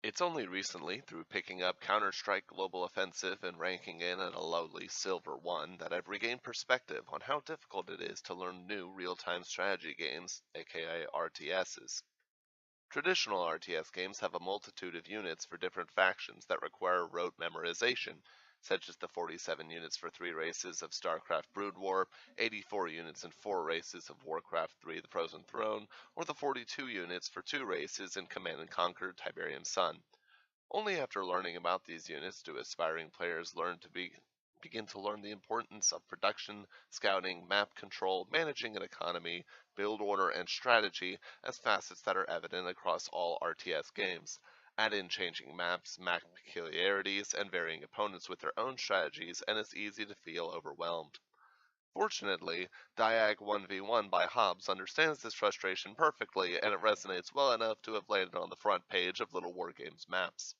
It's only recently, through picking up Counter-Strike Global Offensive and ranking in at a lowly Silver 1, that I've regained perspective on how difficult it is to learn new real-time strategy games, aka RTSs. Traditional RTS games have a multitude of units for different factions that require rote memorization, such as the 47 units for 3 races of StarCraft Brood War, 84 units in 4 races of Warcraft 3 The Frozen Throne, or the 42 units for 2 races in Command & Conquer Tiberium Sun. Only after learning about these units do aspiring players begin to learn the importance of production, scouting, map control, managing an economy, build order, and strategy as facets that are evident across all RTS games. Add in changing maps, map peculiarities, and varying opponents with their own strategies, and it's easy to feel overwhelmed. Fortunately, Diag 1v1 by Hobbes understands this frustration perfectly, and it resonates well enough to have landed on the front page of LittleWarGame's maps.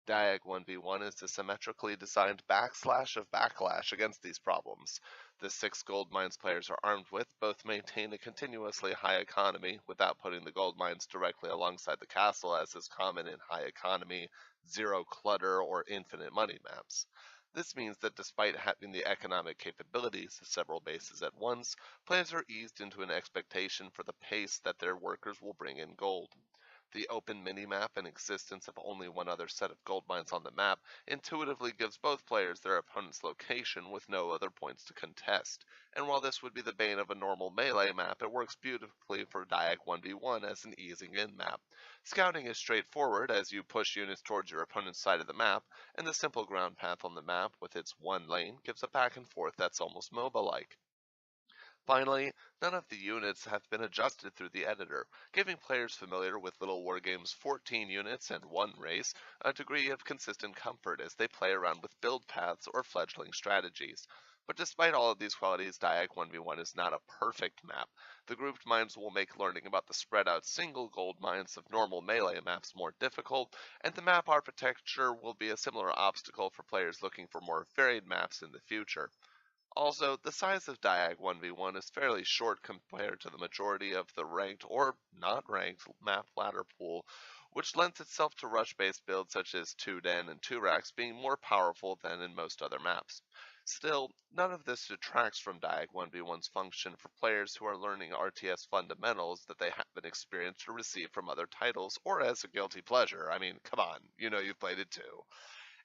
Diag 1v1 is the symmetrically designed backslash of backlash against these problems. The 6 gold mines players are armed with both maintain a continuously high economy without putting the gold mines directly alongside the castle as is common in high economy, zero clutter, or infinite money maps. This means that despite having the economic capabilities of several bases at once, players are eased into an expectation for the pace that their workers will bring in gold. The open minimap and existence of only one other set of gold mines on the map intuitively gives both players their opponent's location with no other points to contest, and while this would be the bane of a normal melee map, it works beautifully for Diag 1v1 as an easing in map. Scouting is straightforward as you push units towards your opponent's side of the map, and the simple ground path on the map with its one lane gives a back and forth that's almost MOBA-like. Finally, none of the units have been adjusted through the editor, giving players familiar with LittleWarGame's 14 units and 1 race a degree of consistent comfort as they play around with build paths or fledgling strategies. But despite all of these qualities, Diag 1v1 is not a perfect map. The grouped mines will make learning about the spread out single gold mines of normal melee maps more difficult, and the map architecture will be a similar obstacle for players looking for more varied maps in the future. Also, the size of Diag 1v1 is fairly short compared to the majority of the ranked or not ranked map ladder pool, which lends itself to rush-based builds such as 2Den and 2Rax being more powerful than in most other maps. Still, none of this detracts from Diag 1v1's function for players who are learning RTS fundamentals that they haven't experienced or received from other titles, or as a guilty pleasure. I mean, come on, you know you've played it too.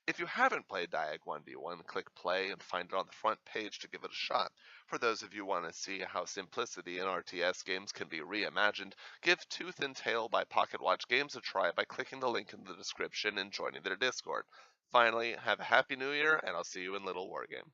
If you haven't played Diag 1v1, click play and find it on the front page to give it a shot. For those of you who want to see how simplicity in RTS games can be reimagined, give Tooth and Tail by Pocket Watch Games a try by clicking the link in the description and joining their Discord. Finally, have a happy new year, and I'll see you in Little Wargame.